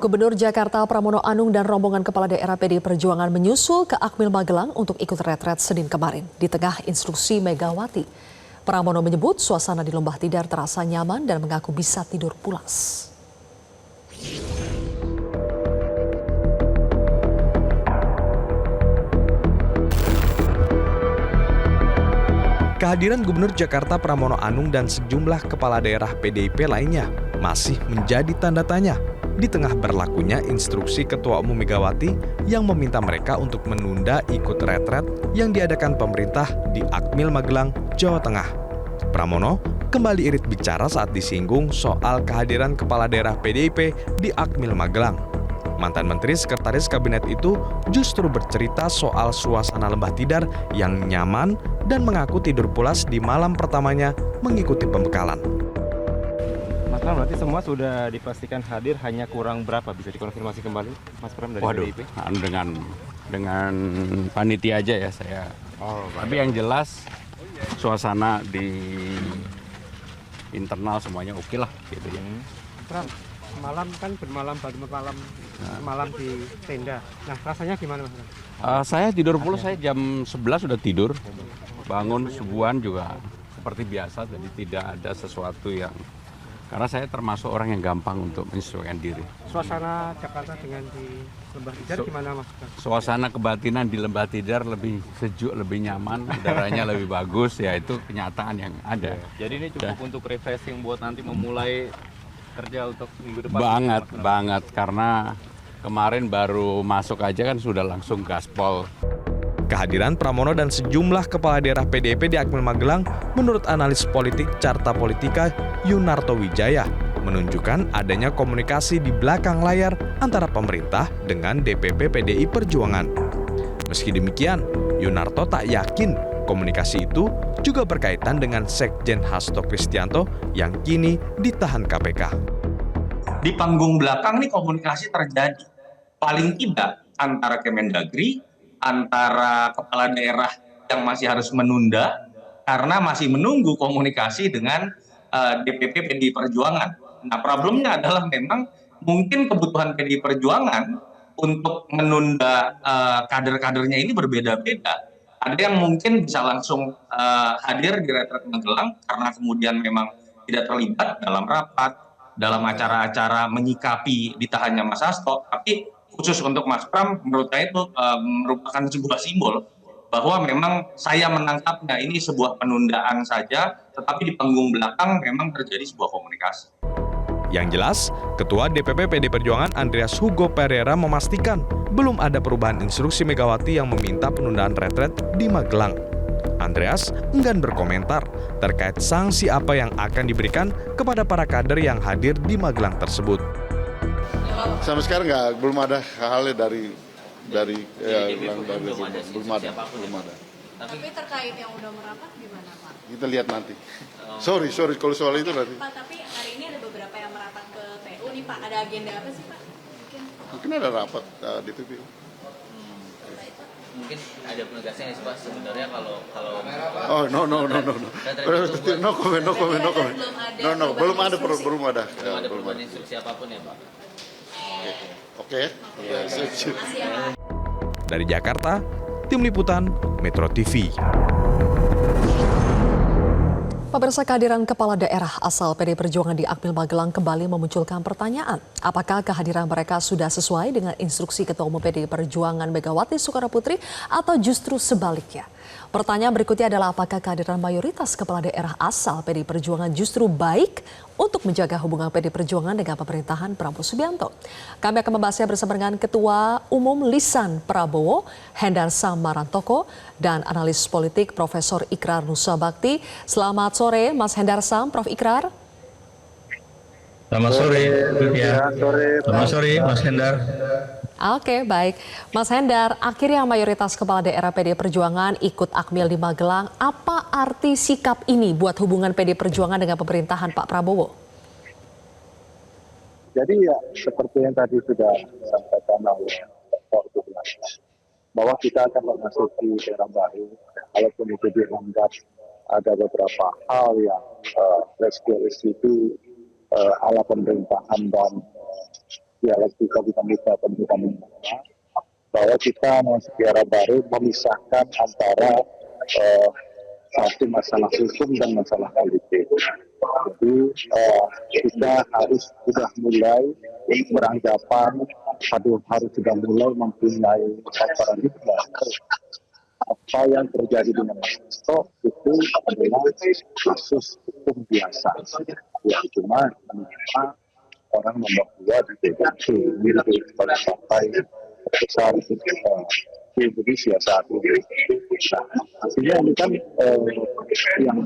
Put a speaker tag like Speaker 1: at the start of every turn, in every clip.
Speaker 1: Gubernur Jakarta Pramono Anung dan rombongan kepala daerah PDI Perjuangan menyusul ke Akmil Magelang untuk ikut retret Senin kemarin di tengah instruksi Megawati. Pramono menyebut suasana di Lembah Tidar terasa nyaman dan mengaku bisa tidur pulas.
Speaker 2: Kehadiran Gubernur Jakarta Pramono Anung dan sejumlah kepala daerah PDIP lainnya masih menjadi tanda tanya di tengah berlakunya instruksi Ketua Umum Megawati yang meminta mereka untuk menunda ikut retret yang diadakan pemerintah di Akmil Magelang, Jawa Tengah. Pramono kembali irit bicara saat disinggung soal kehadiran kepala daerah PDIP di Akmil Magelang. Mantan Menteri Sekretaris Kabinet itu justru bercerita soal suasana Lembah Tidar yang nyaman dan mengaku tidur pulas di malam pertamanya mengikuti pembekalan.
Speaker 3: Mas Pram, berarti semua sudah dipastikan hadir, hanya kurang berapa bisa dikonfirmasi kembali, Mas Pram dari PDIP?
Speaker 4: Dengan panitia aja ya saya. Tapi yang jelas suasana di internal semuanya oke lah gitu ya.
Speaker 3: Pram, malam kan malam di tenda. Nah, rasanya gimana Mas Pram?
Speaker 4: Saya tidur pulas, saya jam 11 sudah tidur. Bangun subuhan juga seperti biasa, jadi tidak ada sesuatu yang... Karena saya termasuk orang yang gampang untuk menyesuaikan diri.
Speaker 3: Suasana Jakarta dengan di Lembah Tidar gimana Mas?
Speaker 4: Suasana kebatinan di Lembah Tidar lebih sejuk, lebih nyaman, udaranya lebih bagus, ya itu kenyataan yang ada.
Speaker 5: Jadi ini cukup untuk refreshing buat nanti memulai kerja untuk minggu depan?
Speaker 4: Banget, karena kemarin baru masuk aja kan sudah langsung gaspol.
Speaker 2: Kehadiran Pramono dan sejumlah kepala daerah PDIP di Akmil Magelang menurut analis politik Carta Politika Yunarto Wijaya menunjukkan adanya komunikasi di belakang layar antara pemerintah dengan DPP PDI Perjuangan. Meski demikian, Yunarto tak yakin komunikasi itu juga berkaitan dengan Sekjen Hasto Kristianto yang kini ditahan KPK.
Speaker 6: Di panggung belakang nih komunikasi terjadi. Paling tidak antara Kemendagri, antara kepala daerah yang masih harus menunda karena masih menunggu komunikasi dengan DPP PDI Perjuangan. Nah, problemnya adalah memang mungkin kebutuhan PDI Perjuangan untuk menunda kader-kadernya ini berbeda-beda. Ada yang mungkin bisa langsung hadir di retret Magelang karena kemudian memang tidak terlibat dalam rapat, dalam acara-acara menyikapi ditahannya Mas Hasto, tapi khusus untuk Mas Pram, menurut saya itu merupakan sebuah simbol bahwa memang saya menangkapnya ini sebuah penundaan saja, tetapi di panggung belakang memang terjadi sebuah komunikasi.
Speaker 2: Yang jelas, Ketua DPP PDI Perjuangan Andreas Hugo Pereira memastikan belum ada perubahan instruksi Megawati yang meminta penundaan retret di Magelang. Andreas enggan berkomentar terkait sanksi apa yang akan diberikan kepada para kader yang hadir di Magelang tersebut.
Speaker 7: Sampai sekarang belum ada hal dari belum ada.
Speaker 8: Tapi terkait yang udah merapat gimana Pak?
Speaker 7: Kita lihat nanti. Sorry kalau soal itu nanti.
Speaker 8: Pak, tapi hari ini ada beberapa yang merapat ke PU nih Pak. Ada agenda apa sih Pak?
Speaker 7: Mungkin ada rapat DPP.
Speaker 5: Mungkin ada penegasan ya Pak sebenarnya kalau
Speaker 7: Oh no. No comment. Belum ada
Speaker 5: perubahan instruksi apapun ya Pak.
Speaker 7: Oke.
Speaker 2: Dari Jakarta, Tim Liputan Metro TV.
Speaker 1: Pemirsa, kehadiran kepala daerah asal PDI Perjuangan di Akmil Magelang kembali memunculkan pertanyaan. Apakah kehadiran mereka sudah sesuai dengan instruksi Ketua Umum PDI Perjuangan Megawati Soekarno Putri atau justru sebaliknya? Pertanyaan berikutnya adalah apakah kehadiran mayoritas kepala daerah asal PDI Perjuangan justru baik untuk menjaga hubungan PDI Perjuangan dengan pemerintahan Prabowo Subianto? Kami akan membahasnya bersama dengan Ketua Umum Lisan Prabowo, Hendarsam Marantoko, dan analis politik Profesor Ikrar Nusa Bakti. Selamat sore Mas Hendarsam, Prof. Ikrar.
Speaker 9: Selamat sore, ya. Selamat sore, Mas Hendar.
Speaker 1: Oke, baik. Mas Hendar, akhirnya mayoritas kepala daerah PDI Perjuangan ikut Akmil di Magelang. Apa arti sikap ini buat hubungan PDI Perjuangan dengan pemerintahan Pak Prabowo?
Speaker 10: Jadi ya seperti yang tadi sudah disampaikan oleh Pak bahwa kita akan memasuki era baru. Walaupun itu dianggap ada beberapa hal yang rescue ala pemerintahan dan dialektika dinamika pendidikan Indonesia, bahwa kita masuk di era baru memisahkan antara satu masalah hukum dan masalah politik. Jadi kita harus sudah mulai beranggapan, harus sudah mulai mempunyai paradigma apa yang terjadi di Indonesia itu adalah kasus hukum biasa. Ya cuma orang nomor 2 di PDIP memiliki partai besar di Indonesia saat ini. Nah, artinya ini kan yang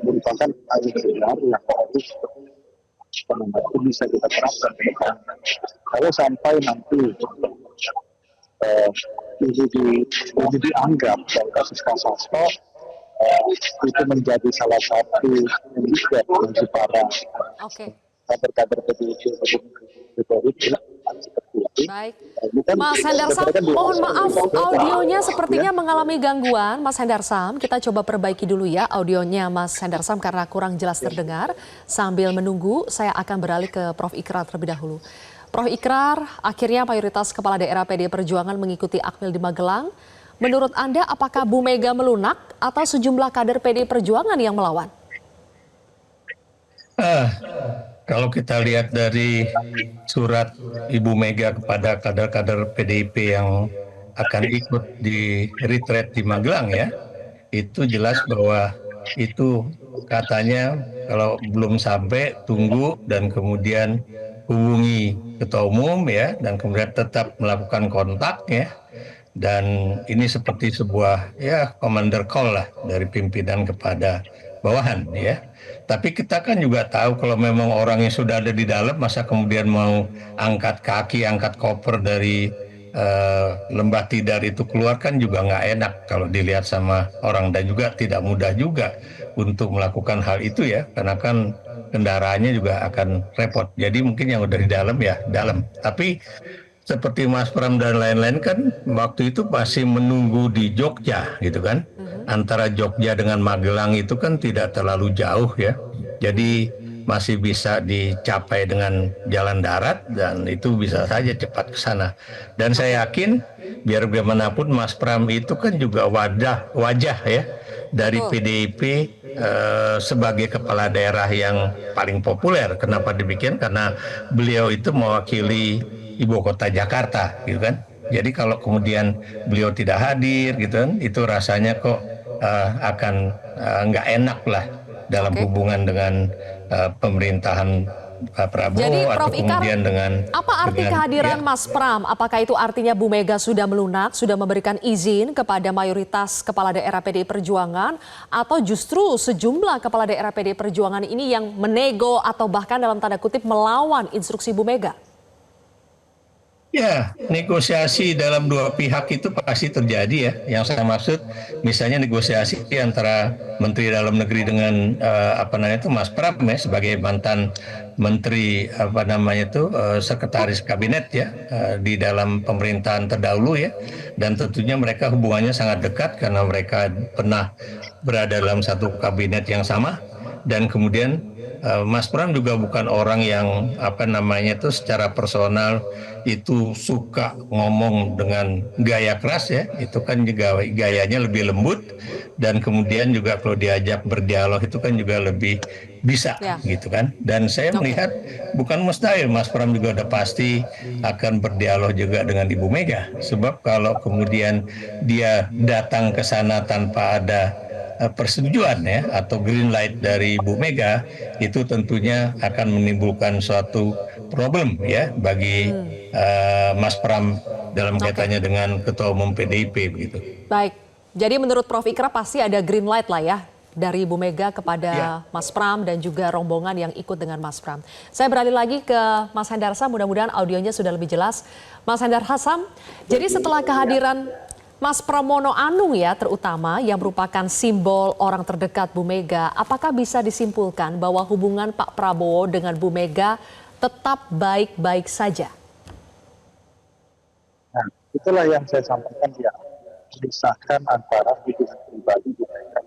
Speaker 10: merupakan hal sebenarnya yang harus bisa kita terapkan ke depan. Kalau sampai nanti ini dianggap dalam kasus-kasus itu menjadi salah satu indikator bagi para kader-kader PDIP
Speaker 1: Baik, Mas Hendarsam, mohon maaf audionya sepertinya mengalami gangguan. Mas Hendarsam, kita coba perbaiki dulu ya audionya Mas Hendarsam karena kurang jelas terdengar. Sambil menunggu, saya akan beralih ke Prof. Ikrar terlebih dahulu. Prof. Ikrar, akhirnya mayoritas kepala daerah PDI Perjuangan mengikuti Akmil di Magelang. Menurut Anda, apakah Bu Mega melunak atau sejumlah kader PDI Perjuangan yang melawan?
Speaker 9: Kalau kita lihat dari surat Ibu Mega kepada kader-kader PDIP yang akan ikut di retreat di Magelang ya, itu jelas bahwa itu katanya kalau belum sampai tunggu dan kemudian hubungi ketua umum ya, dan kemudian tetap melakukan kontak ya. Dan ini seperti sebuah ya commander call lah dari pimpinan kepada bawahan ya. Tapi kita kan juga tahu kalau memang orangnya sudah ada di dalam, masa kemudian mau angkat kaki, angkat koper dari Lembah Tidar itu keluar kan juga nggak enak kalau dilihat sama orang, dan juga tidak mudah juga untuk melakukan hal itu ya, karena kan kendaraannya juga akan repot. Jadi mungkin yang udah di dalam ya dalam. Tapi seperti Mas Pram dan lain-lain kan waktu itu masih menunggu di Jogja gitu kan. Antara Jogja dengan Magelang itu kan tidak terlalu jauh ya. Jadi masih bisa dicapai dengan jalan darat dan itu bisa saja cepat ke sana. Dan saya yakin biar bagaimanapun Mas Pram itu kan juga wajah ya dari PDIP sebagai kepala daerah yang paling populer. Kenapa demikian? Karena beliau itu mewakili ibu kota Jakarta gitu kan. Jadi kalau kemudian beliau tidak hadir gitu kan, itu rasanya kok akan nggak enak lah dalam hubungan dengan pemerintahan Prabowo.
Speaker 1: Jadi,
Speaker 9: atau
Speaker 1: Prof. Ikrar,
Speaker 9: kemudian dengan
Speaker 1: apa arti kehadiran Mas Pram? Apakah itu artinya Bu Mega sudah melunak, sudah memberikan izin kepada mayoritas kepala daerah PDI Perjuangan, atau justru sejumlah kepala daerah PDI Perjuangan ini yang menego atau bahkan dalam tanda kutip melawan instruksi Bu Mega?
Speaker 9: Ya, negosiasi dalam dua pihak itu pasti terjadi ya. Yang saya maksud misalnya negosiasi antara Menteri Dalam Negeri dengan Mas Pram ya, sebagai mantan Menteri Sekretaris Kabinet ya di dalam pemerintahan terdahulu ya. Dan tentunya mereka hubungannya sangat dekat karena mereka pernah berada dalam satu kabinet yang sama. Dan kemudian Mas Pram juga bukan orang yang secara personal itu suka ngomong dengan gaya keras ya. Itu kan juga gayanya lebih lembut, dan kemudian juga kalau diajak berdialog itu kan juga lebih bisa gitu kan. Dan saya melihat bukan mustahil Mas Pram juga udah pasti akan berdialog juga dengan Ibu Mega, sebab kalau kemudian dia datang ke sana tanpa ada persetujuan ya atau green light dari Bu Mega, itu tentunya akan menimbulkan suatu problem ya bagi Mas Pram dalam kaitannya dengan Ketua Umum PDIP begitu.
Speaker 1: Baik, jadi menurut Prof. Ikrar pasti ada green light lah ya dari Bu Mega kepada Mas Pram dan juga rombongan yang ikut dengan Mas Pram. Saya beralih lagi ke Mas Hendarsam, mudah-mudahan audionya sudah lebih jelas. Mas Hendarsam, jadi setelah kehadiran Mas Pramono Anung ya terutama yang merupakan simbol orang terdekat Bu Mega, apakah bisa disimpulkan bahwa hubungan Pak Prabowo dengan Bu Mega tetap baik-baik saja?
Speaker 10: Nah, itulah yang saya sampaikan ya, memisahkan antara hubungan pribadi Bu Mega,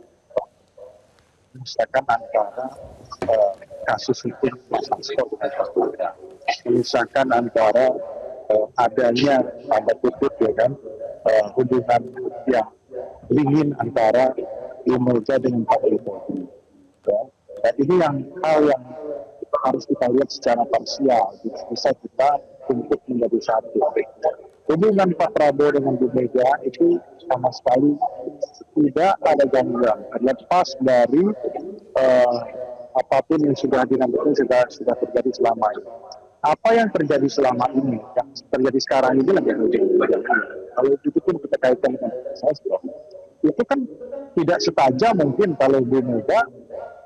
Speaker 10: memisahkan antara kasus hukum Mas Hasto dengan Pak Mega. Memisahkan antara adanya tanda kutip ya kan hubungan yang dingin antara Ibu Mega dengan Pak Jokowi. Ya. Dan ini hal yang harus kita lihat secara parsial, bisa kita untuk menjadi satu. Hubungan Pak Prabowo dengan Bu Mega itu sama sekali tidak ada gangguan, terlepas dari apapun yang sudah dinamakan sudah terjadi selama ini. Apa yang terjadi selama ini, yang terjadi sekarang ini lagi terjadi. Kalau itu pun kita kaitkan dengan proses, itu kan tidak setajam mungkin kalau Bu Mega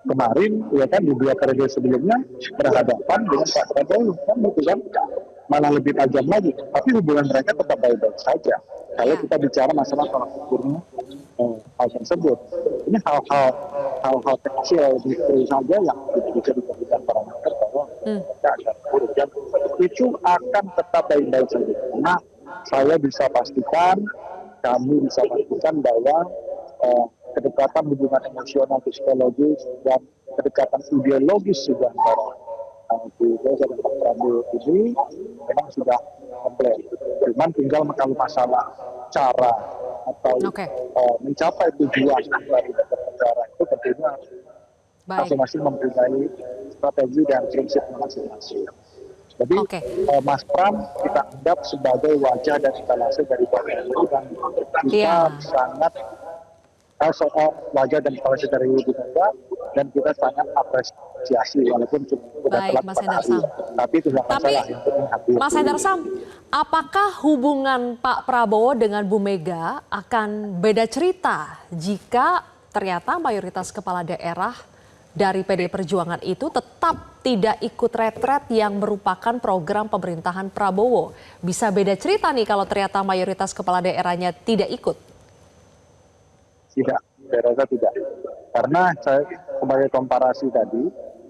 Speaker 10: kemarin ya kan di 2 periode sebelumnya berhadapan dengan Pak Prabowo kan itu kan malah lebih tajam lagi. Tapi hubungan mereka tetap baik-baik saja. Kalau kita bicara masalah tolak ukurnya hal tersebut, ini hal-hal kecil gitu saja yang bisa dijadikan parameter bahwa mereka akan buruk dan itu akan tetap baik-baik saja. Karena saya bisa pastikan, kami bisa pastikan bahwa kedekatan hubungan emosional, psikologis, dan kedekatan ideologis juga antara Bu Mega dan Pak Prabowo ini memang sudah komplek. Cuman tinggal kalau masalah cara atau mencapai tujuan dari negara itu tentunya masing-masing mempunyai strategi dan prinsip masing-masing. Jadi Mas Pram kita anggap sebagai wajah dan instalasi dari Pak Prabowo dan kita sangat soal wajah dan instalasi dari Ibu Mega dan kita sangat apresiasi walaupun sudah telat
Speaker 1: Mas Hendar Sam.
Speaker 10: tapi itu masalah yang penting hati.
Speaker 1: Mas Hendar Sam, apakah hubungan Pak Prabowo dengan Bu Mega akan beda cerita jika ternyata mayoritas kepala daerah dari PDI Perjuangan itu tetap tidak ikut retret yang merupakan program pemerintahan Prabowo? Bisa beda cerita nih kalau ternyata mayoritas kepala daerahnya tidak ikut?
Speaker 10: Tidak, saya rasa tidak. Karena saya sebagai komparasi tadi,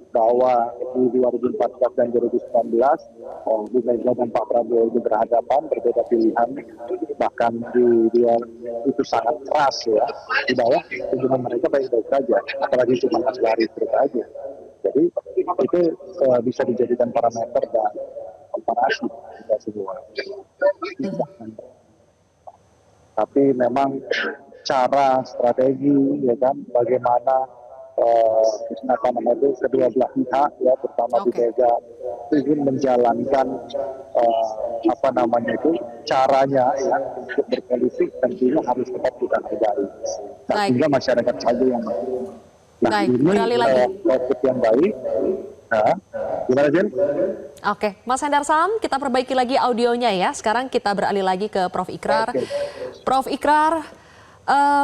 Speaker 10: bahwa di 2014 dan 2019, Bu Mega dan Pak Prabowo itu berhadapan, berbeda pilihan, bahkan itu sangat keras ya. Di bawah hubungan mereka baik-baik saja, apalagi cuma Mas Lari terus aja. Jadi itu bisa dijadikan parameter dan komparasi kita semua. Tapi memang cara strategi ya kan bagaimana kedua belah pihak ya terutama Bu Mega ingin menjalankan caranya ya untuk berpolitik tentunya harus tetap kita hargai. Sehingga masyarakat saja yang ini topik yang baik. Nah, gimana Jen?
Speaker 1: Oke, Mas Hendar Sam, kita perbaiki lagi audionya ya. Sekarang kita beralih lagi ke Prof. Ikrar. Prof. Ikrar,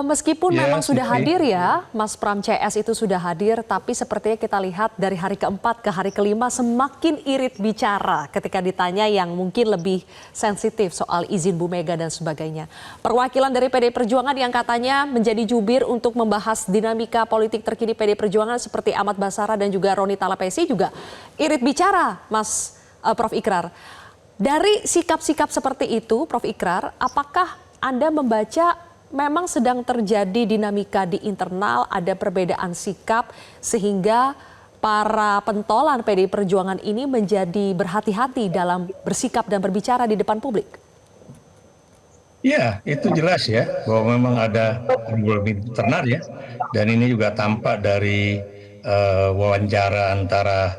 Speaker 1: meskipun memang sudah hadir ya, Mas Pram CS itu sudah hadir, tapi sepertinya kita lihat dari hari keempat ke hari kelima semakin irit bicara ketika ditanya yang mungkin lebih sensitif soal izin Bu Mega dan sebagainya. Perwakilan dari PDI Perjuangan yang katanya menjadi jubir untuk membahas dinamika politik terkini PDI Perjuangan seperti Ahmad Basara dan juga Roni Talapesi juga irit bicara, Mas Prof. Ikrar. Dari sikap-sikap seperti itu, Prof. Ikrar, apakah Anda membaca memang sedang terjadi dinamika di internal, ada perbedaan sikap sehingga para pentolan PDI Perjuangan ini menjadi berhati-hati dalam bersikap dan berbicara di depan publik?
Speaker 9: Ya, itu jelas ya bahwa memang ada problem internal ya, dan ini juga tampak dari wawancara antara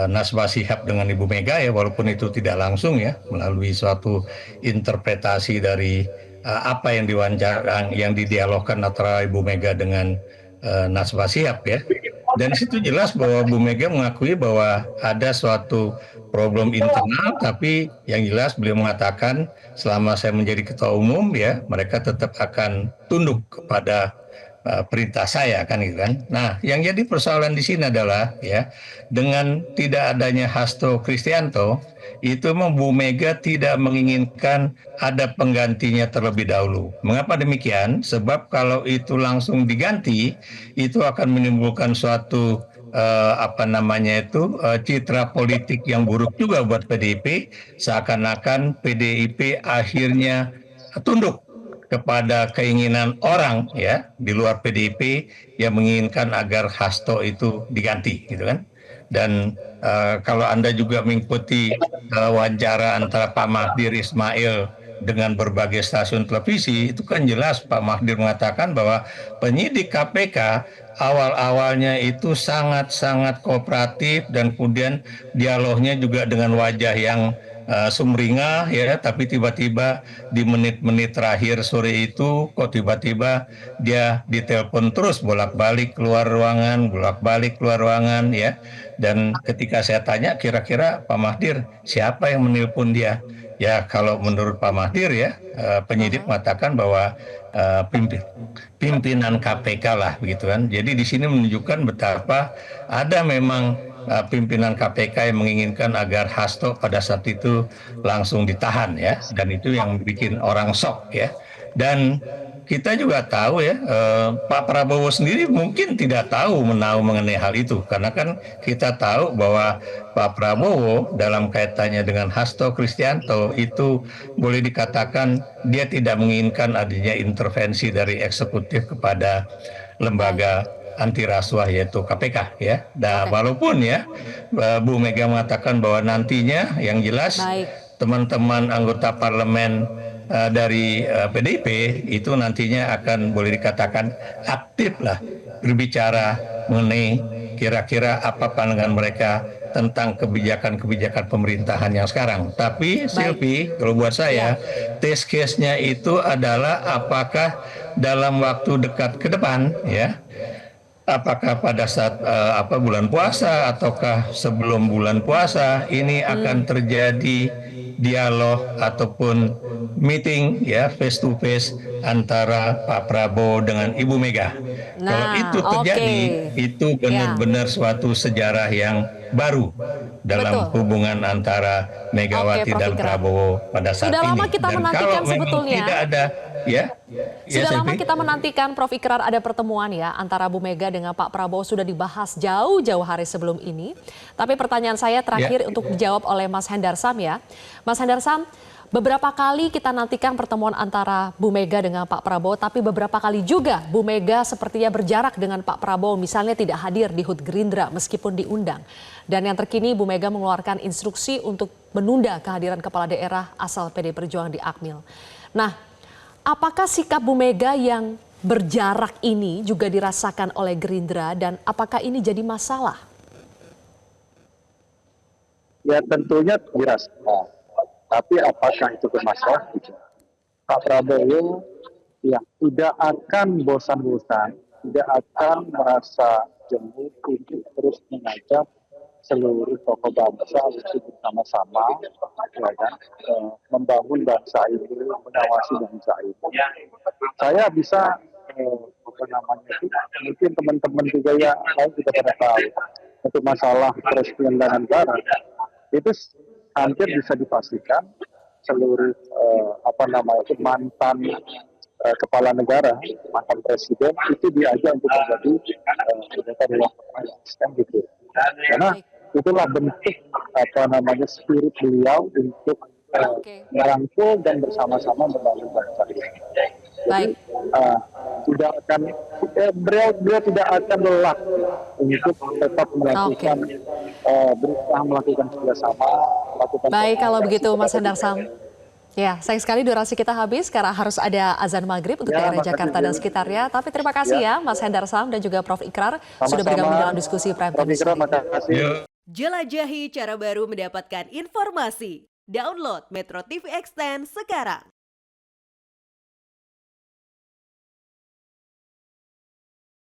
Speaker 9: Najwa Shihab dengan Ibu Mega ya, walaupun itu tidak langsung ya, melalui suatu interpretasi dari apa yang diwawancara, yang didialogkan antara Ibu Mega dengan Najwa Shihab ya. Dan situ jelas bahwa Bu Mega mengakui bahwa ada suatu problem internal, tapi yang jelas beliau mengatakan selama saya menjadi ketua umum ya, mereka tetap akan tunduk kepada perintah saya kan gitu kan. Nah, yang jadi persoalan di sini adalah ya, dengan tidak adanya Hasto Kristianto, itu Bu Mega tidak menginginkan ada penggantinya terlebih dahulu. Mengapa demikian? Sebab kalau itu langsung diganti, itu akan menimbulkan suatu citra politik yang buruk juga buat PDIP, seakan-akan PDIP akhirnya tunduk kepada keinginan orang ya di luar PDIP yang menginginkan agar Hasto itu diganti gitu kan. Dan kalau Anda juga mengikuti wawancara antara Pak Magdir Ismail dengan berbagai stasiun televisi, itu kan jelas Pak Magdir mengatakan bahwa penyidik KPK awal-awalnya itu sangat-sangat kooperatif dan kemudian dialognya juga dengan wajah yang sumringah ya, tapi tiba-tiba di menit-menit terakhir sore itu kok tiba-tiba dia ditelepon terus bolak-balik keluar ruangan ya. Dan ketika saya tanya kira-kira Pak Magdir siapa yang menelpon dia? Ya kalau menurut Pak Magdir ya penyidik mengatakan bahwa pimpinan KPK lah begitu kan. Jadi di sini menunjukkan betapa ada memang pimpinan KPK yang menginginkan agar Hasto pada saat itu langsung ditahan ya, dan itu yang bikin orang shock ya. Dan kita juga tahu ya, Pak Prabowo sendiri mungkin tidak tahu mengenai hal itu, karena kan kita tahu bahwa Pak Prabowo dalam kaitannya dengan Hasto Kristianto itu boleh dikatakan dia tidak menginginkan adanya intervensi dari eksekutif kepada lembaga anti rasuah yaitu KPK ya. Nah, walaupun ya Bu Mega mengatakan bahwa nantinya yang jelas teman-teman anggota parlemen dari PDIP itu nantinya akan boleh dikatakan aktif lah berbicara mengenai kira-kira apa pandangan mereka tentang kebijakan-kebijakan pemerintahan yang sekarang. Tapi Silvi, kalau buat saya test case-nya itu adalah apakah dalam waktu dekat ke depan ya, apakah pada saat bulan puasa ataukah sebelum bulan puasa ini akan terjadi dialog ataupun meeting ya face to face antara Pak Prabowo dengan Ibu Mega. Kalau itu terjadi, itu benar-benar suatu sejarah yang baru dalam hubungan antara Megawati dan Prabowo pada saat
Speaker 1: Sudah
Speaker 9: ini.
Speaker 1: lama kita
Speaker 9: Dan
Speaker 1: menantikan
Speaker 9: kalau memang
Speaker 1: sebetulnya.
Speaker 9: tidak ada
Speaker 1: Sudah lama kita menantikan Prof. Ikrar ada pertemuan ya antara Bu Mega dengan Pak Prabowo, sudah dibahas jauh-jauh hari sebelum ini. Tapi pertanyaan saya terakhir untuk dijawab oleh Mas Hendarsam ya. Mas Hendarsam, beberapa kali kita nantikan pertemuan antara Bu Mega dengan Pak Prabowo, tapi beberapa kali juga Bu Mega sepertinya berjarak dengan Pak Prabowo, misalnya tidak hadir di HUT Gerindra meskipun diundang. Dan yang terkini Bu Mega mengeluarkan instruksi untuk menunda kehadiran kepala daerah asal PD Perjuangan di Akmil. Nah, apakah sikap Bu Mega yang berjarak ini juga dirasakan oleh Gerindra dan apakah ini jadi masalah?
Speaker 10: Ya tentunya dirasakan. Tapi apakah itu bermasalah? Pak Prabowo yang tidak akan bosan-bosan, tidak akan merasa jenuh untuk terus mengajak seluruh tokoh bangsa untuk bersama-sama ya kan, membangun bangsa ini, mengawasi bangsa ini. Saya bisa mungkin teman-teman juga ya kita pernah tahu untuk masalah presiden dan negara itu hampir bisa dipastikan seluruh mantan kepala negara, mantan presiden itu diajak untuk menjadi anggota Dewan Perwakilan gitu. Karena itulah bentuk spirit beliau untuk merangkul dan bersama-sama membangun bangsa ini. Jadi tidak akan beliau tidak akan lelah untuk tetap melakukan berusaha melakukan kerjasama.
Speaker 1: Baik kalau begitu Mas Hendarsam. Ya, sayang sekali durasi kita habis karena harus ada azan maghrib untuk daerah Jakarta dan sekitarnya. Tapi terima kasih ya Mas Hendarsam dan juga Prof. Ikrar sudah bergabung dalam diskusi Prime Time.
Speaker 11: Jelajahi cara baru mendapatkan informasi. Download Metro TV Extend sekarang.